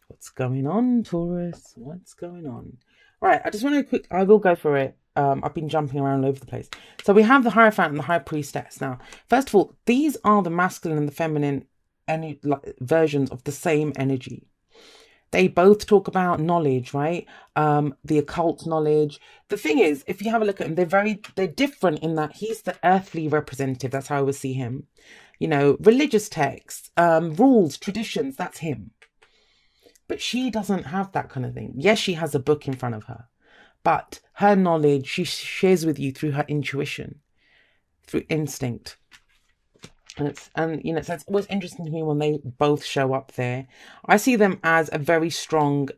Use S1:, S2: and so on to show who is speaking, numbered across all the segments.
S1: What's going on, Taurus? What's going on? Right, I just want to I will go for it. I've been jumping around all over the place. So we have the Hierophant and the High Priestess. Now, first of all, these are the masculine and the feminine versions of the same energy. They both talk about knowledge, right? The occult knowledge. The thing is, if you have a look at them, they're different in that he's the earthly representative. That's how I would see him. You know, religious texts, rules, traditions, that's him. But she doesn't have that kind of thing. Yes, she has a book in front of her, but her knowledge she shares with you through her intuition, through instinct. So it's always interesting to me when they both show up there. I see them as a very strong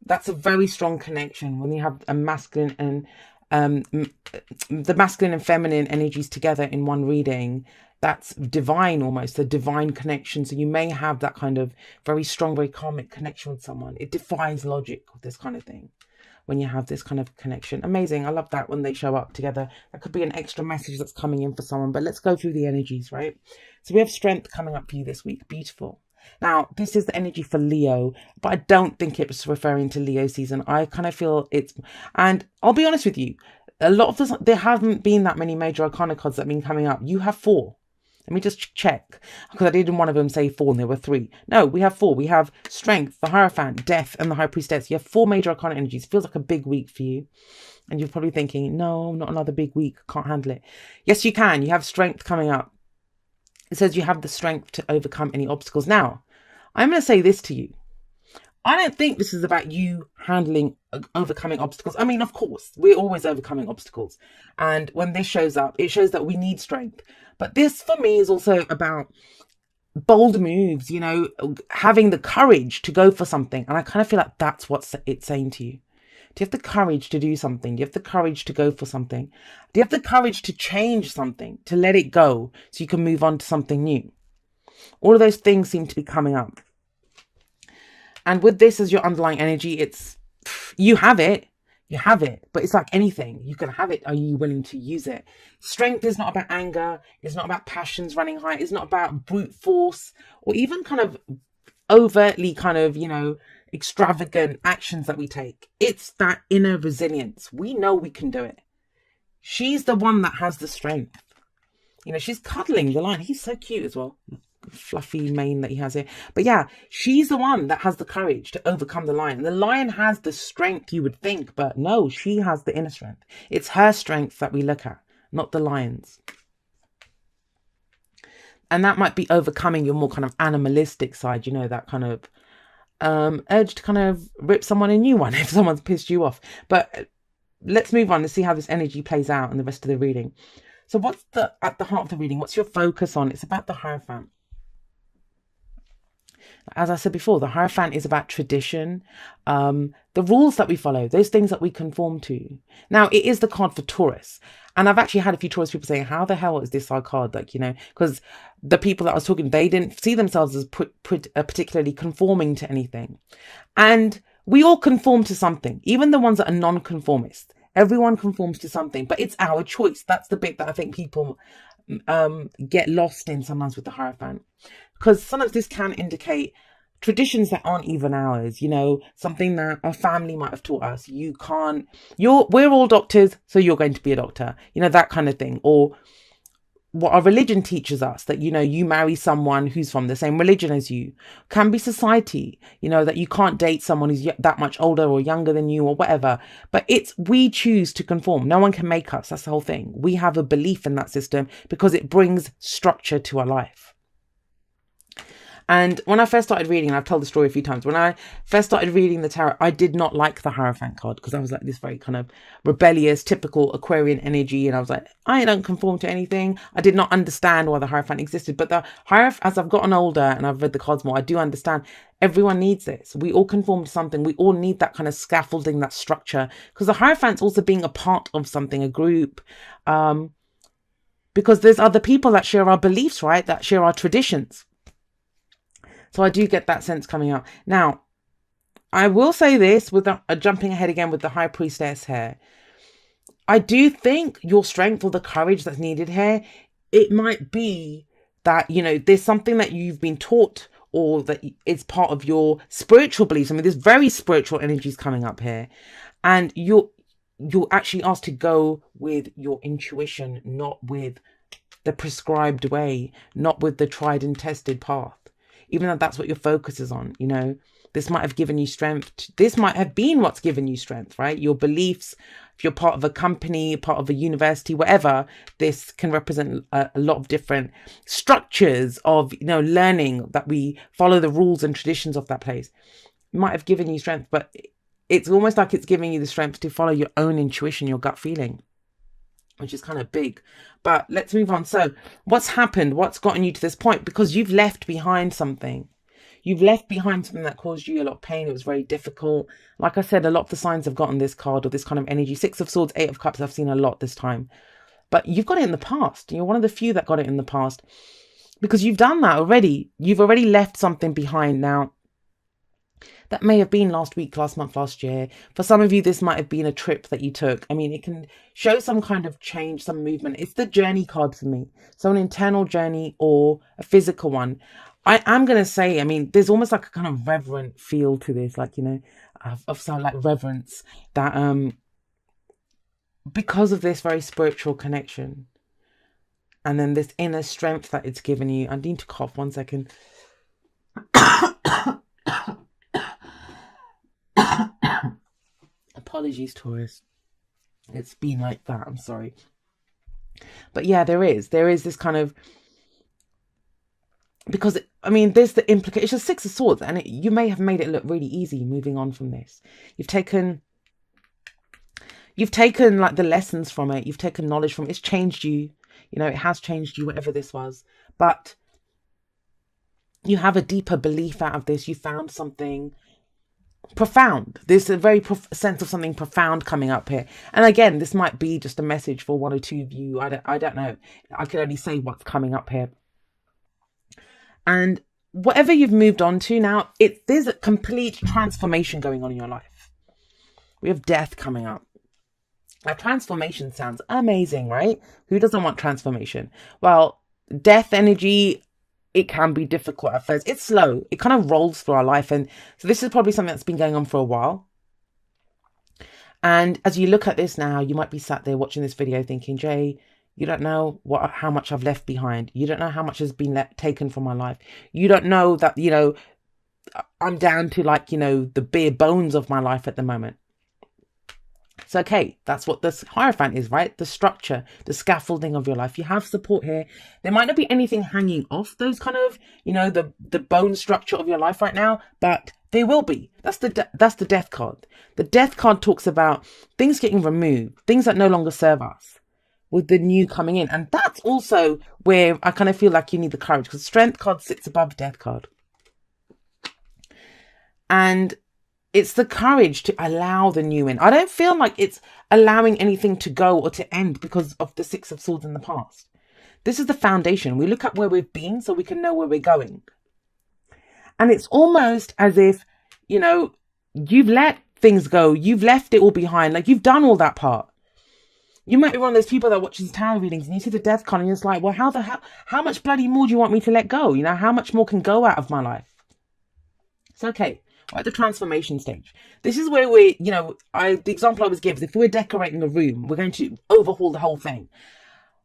S1: that's a very strong connection when you have a masculine and the masculine and feminine energies together in one reading. That's divine, almost a divine connection. So you may have that kind of very strong, very karmic connection with someone. It defies logic with this kind of thing when you have this kind of connection. Amazing. I love that when they show up together. That could be an extra message that's coming in for someone. But let's go through the energies, right? So we have strength coming up for you this week. Beautiful. Now, this is the energy for Leo, but I don't think it's referring to Leo season. I kind of feel it's, and I'll be honest with you, a lot of this, there haven't been that many major arcana cards that have been coming up. You have 4. Let me just check, because I did in one of them say 4 and there were 3. No, we have 4. We have Strength, the Hierophant, Death, and the High Priestess. You have 4 major arcana energies. Feels like a big week for you. And you're probably thinking, no, not another big week. Can't handle it. Yes, you can. You have Strength coming up. It says you have the strength to overcome any obstacles. Now, I'm going to say this to you. I don't think this is about you overcoming obstacles. I mean, of course, we're always overcoming obstacles. And when this shows up, it shows that we need strength. But this, for me, is also about bold moves, you know, having the courage to go for something. And I kind of feel like that's what it's saying to you. Do you have the courage to do something? Do you have the courage to go for something? Do you have the courage to change something, to let it go so you can move on to something new? All of those things seem to be coming up. And with this as your underlying energy, it's, you have it, but it's like anything. You can have it. Are you willing to use it? Strength is not about anger. It's not about passions running high. It's not about brute force or even kind of overtly kind of, you know, extravagant actions that we take. It's that inner resilience. We know we can do it. She's the one that has the strength. You know, she's cuddling the lion. He's so cute as well. Fluffy mane that he has here. But yeah, she's the one that has the courage to overcome the lion. The lion has the strength, you would think, but no, she has the inner strength. It's her strength that we look at, not the lion's. And that might be overcoming your more kind of animalistic side, you know, that kind of urge to kind of rip someone a new one if someone's pissed you off. But let's move on to see how this energy plays out in the rest of the reading. So what's at the heart of the reading? What's your focus on? It's about the Hierophant. As I said before, the Hierophant is about tradition, the rules that we follow, those things that we conform to. Now, it is the card for Taurus. And I've actually had a few Taurus people saying, how the hell is this our card? Like, you know, because the people that I was talking, they didn't see themselves as particularly conforming to anything. And we all conform to something, even the ones that are non-conformist. Everyone conforms to something, but it's our choice. That's the bit that I think people get lost in sometimes with the Hierophant. Because sometimes this can indicate traditions that aren't even ours, you know, something that our family might have taught us. We're all doctors, so you're going to be a doctor, you know, that kind of thing. Or what our religion teaches us, that, you know, you marry someone who's from the same religion as you. Can be society, you know, that you can't date someone who's that much older or younger than you or whatever. But we choose to conform. No one can make us. That's the whole thing. We have a belief in that system because it brings structure to our life. And when I first started reading, and I've told the story a few times, when I first started reading the tarot, I did not like the Hierophant card because I was like this very kind of rebellious, typical Aquarian energy. And I was like, I don't conform to anything. I did not understand why the Hierophant existed. But the Hierophant, as I've gotten older and I've read the cards more, I do understand everyone needs this. We all conform to something. We all need that kind of scaffolding, that structure. Because the Hierophant's also being a part of something, a group. Because there's other people that share our beliefs, right? That share our traditions. So I do get that sense coming out. Now, I will say this with jumping ahead again with the High Priestess here. I do think your strength or the courage that's needed here, it might be that, you know, there's something that you've been taught or that it's part of your spiritual beliefs. I mean, there's very spiritual energies coming up here, and you're actually asked to go with your intuition, not with the prescribed way, not with the tried and tested path, even though that's what your focus is on. You know, this might have given you strength. This might have been what's given you strength, right? Your beliefs. If you're part of a company, part of a university, whatever, this can represent a lot of different structures of, you know, learning, that we follow the rules and traditions of that place. It might have given you strength, but it's almost like it's giving you the strength to follow your own intuition, your gut feeling, which is kind of big. But let's move on. So what's happened? What's gotten you to this point? Because you've left behind something. You've left behind something that caused you a lot of pain. It was very difficult. Like I said, a lot of the signs have gotten this card or this kind of energy. 6 of Swords, 8 of Cups, I've seen a lot this time. But you've got it in the past. You're one of the few that got it in the past, because you've done that already. You've already left something behind. Now, that may have been last week, last month, last year. For some of you, this might have been a trip that you took. I mean, it can show some kind of change, some movement. It's the journey card for me. So an internal journey or a physical one. I'm going to say, I mean, there's almost like a kind of reverent feel to this, like, you know, of some like reverence that, because of this very spiritual connection, and then this inner strength that it's given you. I need to cough 1 second. Apologies, Taurus. It's been like that. I'm sorry. But yeah, there is this kind of, because I mean, there's the implication. It's just 6 of Swords, and you may have made it look really easy moving on from this. You've taken like the lessons from it. You've taken knowledge from it. It's changed you. You know, it has changed you, whatever this was. But you have a deeper belief out of this. You found something profound. There's a very sense of something profound coming up here. And again, this might be just a message for 1 or 2 of you. I don't know. I can only say what's coming up here. And whatever you've moved on to now, there's a complete transformation going on in your life. We have death coming up. Now, transformation sounds amazing, right? Who doesn't want transformation? Well, death energy, it can be difficult at first. It's slow. It kind of rolls through our life. And so this is probably something that's been going on for a while. And as you look at this now, you might be sat there watching this video thinking, Jay, you don't know how much I've left behind. You don't know how much has been taken from my life. You don't know that, you know, I'm down to like, you know, the bare bones of my life at the moment. It's okay. That's what this Hierophant is, right? The structure, the scaffolding of your life. You have support here. There might not be anything hanging off those kind of, you know, the bone structure of your life right now, but there will be. That's the Death card. The Death card talks about things getting removed, things that no longer serve us, with the new coming in. And that's also where I kind of feel like you need the courage, because Strength card sits above Death card. And it's the courage to allow the new in. I don't feel like it's allowing anything to go or to end because of the 6 of Swords in the past. This is the foundation. We look at where we've been so we can know where we're going. And it's almost as if, you know, you've let things go. You've left it all behind. Like, you've done all that part. You might be one of those people that watches tarot readings and you see the Death card and you're just like, well, how much bloody more do you want me to let go? You know, how much more can go out of my life? It's okay. We're at the transformation stage. This is where we, you know, the example I always give is if we're decorating a room, we're going to overhaul the whole thing.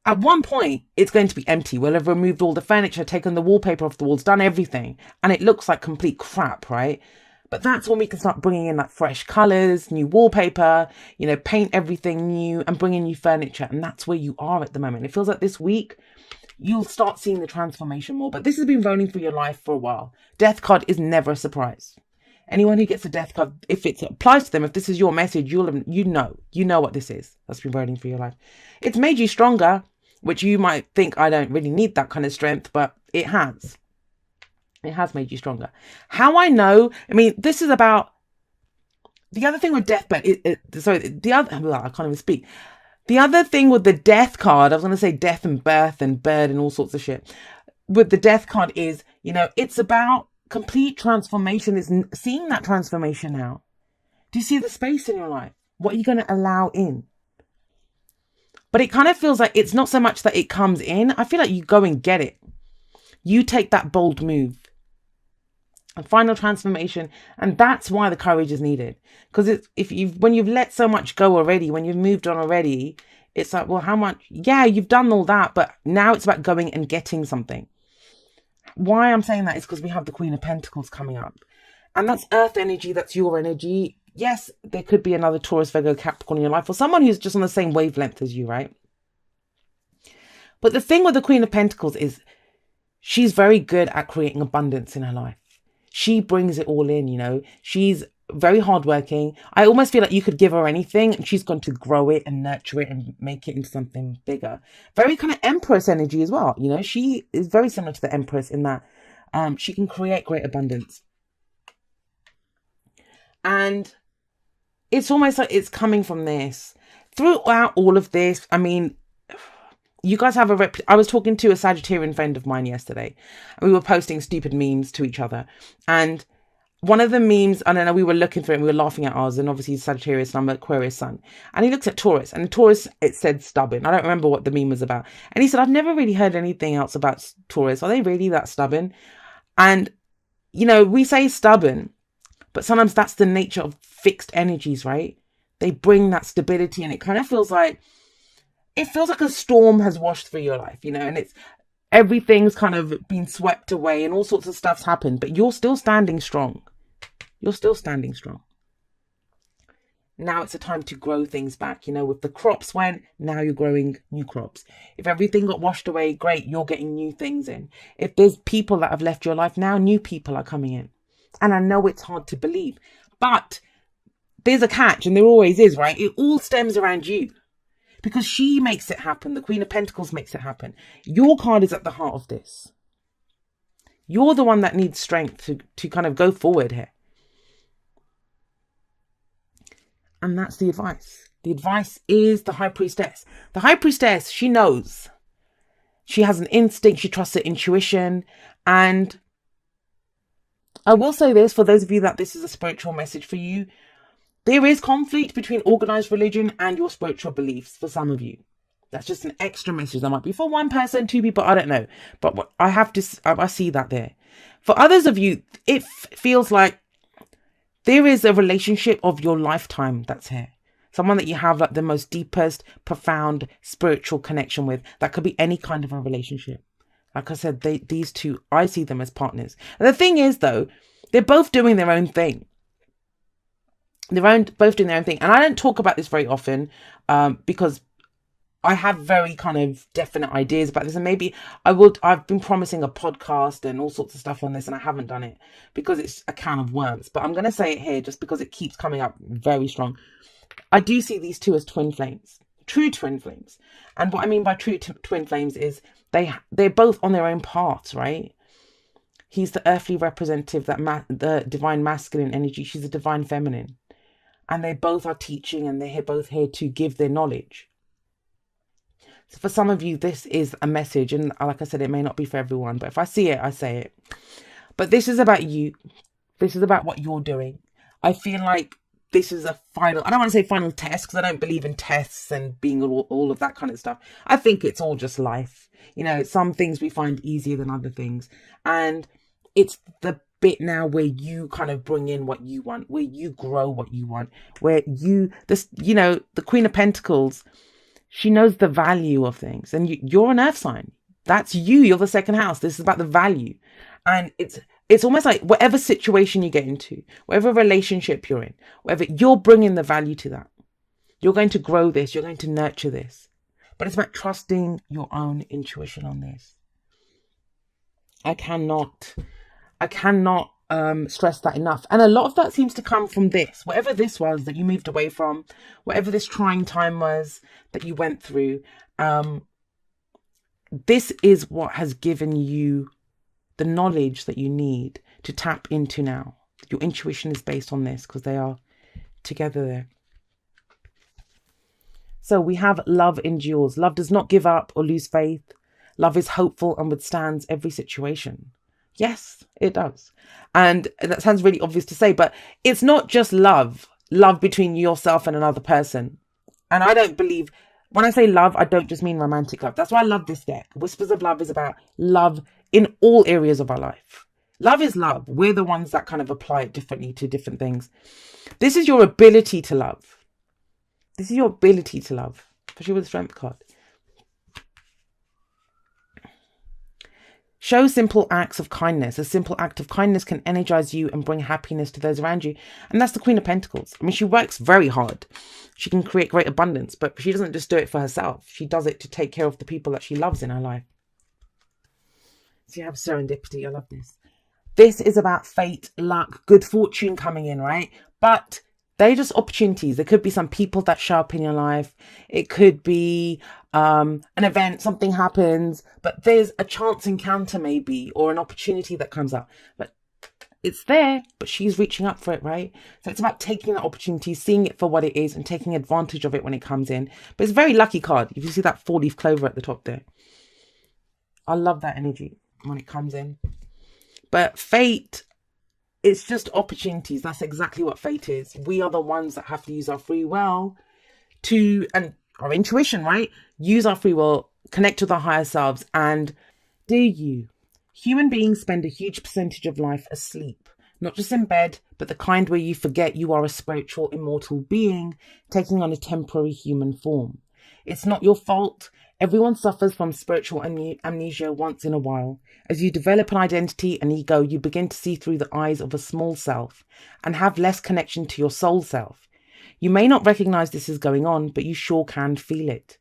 S1: At one point, it's going to be empty. We'll have removed all the furniture, taken the wallpaper off the walls, done everything. And it looks like complete crap, right? But that's when we can start bringing in like fresh colours, new wallpaper, you know, paint everything new and bring in new furniture. And that's where you are at the moment. It feels like this week, you'll start seeing the transformation more. But this has been rolling through your life for a while. Death card is never a surprise. Anyone who gets a Death card, if it applies to them, if this is your message, you know what this is. That's been rolling through your life. It's made you stronger, which you might think, I don't really need that kind of strength, but it has. It has made you stronger. How I know, I mean, this is about the other thing with deathbed. I can't even speak. The other thing with the Death card, I was going to say death and birth and bird and all sorts of shit. With the Death card is, you know, it's about complete transformation. Is seeing that transformation now. Do you see the space in your life? What are you going to allow in? But it kind of feels like it's not so much that it comes in. I feel like you go and get it. You take that bold move. a final transformation. And that's why the courage is needed. Because when you've let so much go already, when you've moved on already, it's like, well, how much? Yeah, you've done all that, but now it's about going and getting something. Why I'm saying that is because we have the Queen of Pentacles coming up. And that's earth energy, that's your energy. Yes, there could be another Taurus, Virgo, Capricorn in your life, or someone who's just on the same wavelength as you, right? But the thing with the Queen of Pentacles is she's very good at creating abundance in her life. She brings it all in, you know. She's very hardworking. I almost feel like you could give her anything and she's going to grow it and nurture it and make it into something bigger. Very kind of Empress energy as well. You know, she is very similar to the Empress in that she can create great abundance. And it's almost like it's coming from this. Throughout all of this, I mean, you guys have I was talking to a Sagittarian friend of mine yesterday, and we were posting stupid memes to each other. And one of the memes, I don't know, we were looking through it and we were laughing at ours, and obviously Sagittarius, I'm Aquarius sun. And he looks at Taurus, and Taurus, it said stubborn. I don't remember what the meme was about. And he said, I've never really heard anything else about Taurus. Are they really that stubborn? And, you know, we say stubborn, but sometimes that's the nature of fixed energies, right? They bring that stability, and it kind of feels like, a storm has washed through your life, you know, and everything's kind of been swept away and all sorts of stuff's happened, but you're still standing strong. You're still standing strong. Now it's a time to grow things back. You know, if the crops went, now you're growing new crops. If everything got washed away, great, you're getting new things in. If there's people that have left your life, now new people are coming in. And I know it's hard to believe, but there's a catch, and there always is, right? It all stems around you. Because she makes it happen. The Queen of Pentacles makes it happen. Your card is at the heart of this. You're the one that needs strength to kind of go forward here. And that's the advice. The advice is the High Priestess. The High Priestess, she knows. She has an instinct. She trusts her intuition. And I will say this, for those of you that this is a spiritual message for you, there is conflict between organized religion and your spiritual beliefs for some of you. That's just an extra message. That might be for one person, two people, I don't know. But I see that there. For others of you, it feels like there is a relationship of your lifetime that's here. Someone that you have like the most deepest, profound spiritual connection with. That could be any kind of a relationship. Like I said, these two, I see them as partners. And the thing is, though, they're both doing their own thing. Both doing their own thing. And I don't talk about this very often because I have very kind of definite ideas about this. And maybe I've been promising a podcast and all sorts of stuff on this, and I haven't done it because it's a can of worms. But I'm going to say it here just because it keeps coming up very strong. I do see these two as twin flames, true twin flames. And what I mean by true twin flames is they're both on their own paths, right? He's the earthly representative, the divine masculine energy. She's the divine feminine. And they both are teaching, and they're both here to give their knowledge. So for some of you, this is a message. And like I said, it may not be for everyone. But if I see it, I say it. But this is about you. This is about what you're doing. I feel like this is a final, I don't want to say final test, because I don't believe in tests and being all of that kind of stuff. I think it's all just life. You know, some things we find easier than other things. And it's the bit now where you kind of bring in what you want, where you grow what you want, where the Queen of Pentacles, she knows the value of things, and you're an earth sign. That's you're the second house. This is about the value. And it's almost like whatever situation you get into, whatever relationship you're in, whatever, you're bringing the value to that. You're going to grow this. You're going to nurture this. But it's about trusting your own intuition on this. I cannot stress that enough. And a lot of that seems to come from this, whatever this was that you moved away from, whatever this trying time was that you went through. This is what has given you the knowledge that you need to tap into now. Your intuition is based on this because they are together there. So we have love endures. Love does not give up or lose faith. Love is hopeful and withstands every situation. Yes, it does. And that sounds really obvious to say, but it's not just love between yourself and another person. And I don't believe, when I say love, I don't just mean romantic love. That's why I love this deck. Whispers of Love is about love in all areas of our life. Love is love. We're the ones that kind of apply it differently to different things. This is your ability to love. This is your ability to love, especially with the Strength card. Show simple acts of kindness. A simple act of kindness can energize you and bring happiness to those around you. And that's the Queen of Pentacles. I mean, she works very hard. She can create great abundance, but she doesn't just do it for herself. She does it to take care of the people that she loves in her life. So you have serendipity. I love this. This is about fate, luck, good fortune coming in, right? But they're just opportunities. There could be some people that show up in your life. It could be an event, something happens, but there's a chance encounter maybe, or an opportunity that comes up. But it's there, but she's reaching up for it, right? So it's about taking that opportunity, seeing it for what it is and taking advantage of it when it comes in. But it's a very lucky card. If you see that 4-leaf clover at the top there. I love that energy when it comes in. But fate, it's just opportunities. That's exactly what fate is. We are the ones that have to use our free will and our intuition, right? Use our free will, connect with our higher selves. And do you? Human beings spend a huge percentage of life asleep, not just in bed, but the kind where you forget you are a spiritual, immortal being taking on a temporary human form. It's not your fault. Everyone suffers from spiritual amnesia once in a while. As you develop an identity and ego, you begin to see through the eyes of a small self and have less connection to your soul self. You may not recognize this is going on, but you sure can feel it.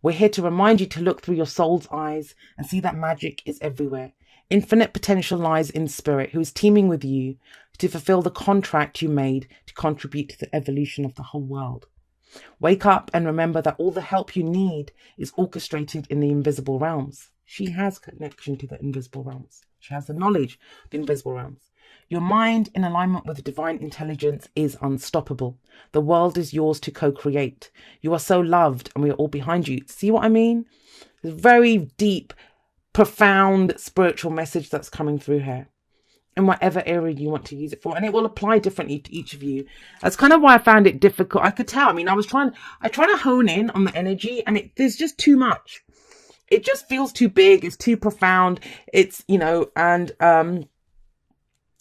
S1: We're here to remind you to look through your soul's eyes and see that magic is everywhere. Infinite potential lies in spirit, who is teaming with you to fulfill the contract you made to contribute to the evolution of the whole world. Wake up and remember that all the help you need is orchestrated in the invisible realms. She has connection to the invisible realms. She has the knowledge of the invisible realms. Your mind in alignment with divine intelligence is unstoppable. The world is yours to co-create. You are so loved and we are all behind you. See what I mean? It's a very deep, profound spiritual message that's coming through here. In whatever area you want to use it for, and it will apply differently to each of you. That's kind of why I found it difficult. I could tell. I mean, I try to hone in on the energy, and there's just too much. It just feels too big. It's too profound. It's, and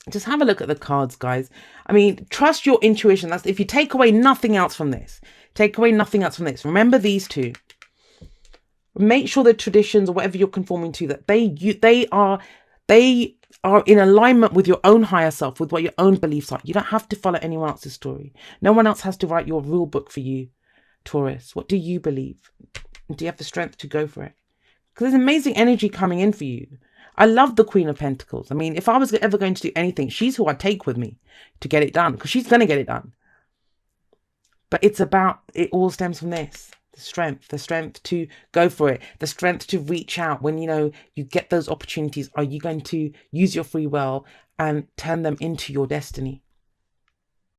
S1: just have a look at the cards, guys. I mean, trust your intuition. That's if you take away nothing else from this. Take away nothing else from this. Remember these two. Make sure the traditions or whatever you're conforming to, that they are in alignment with your own higher self, with what your own beliefs are. You don't have to follow anyone else's story. No one else has to write your rule book for you, Taurus. What do you believe? Do you have the strength to go for it? Because there's amazing energy coming in for you. I love the Queen of Pentacles. I mean, if I was ever going to do anything, she's who I'd take with me to get it done, because she's going to get it done. But it all stems from this. The strength to go for it, the strength to reach out when, you get those opportunities. Are you going to use your free will and turn them into your destiny?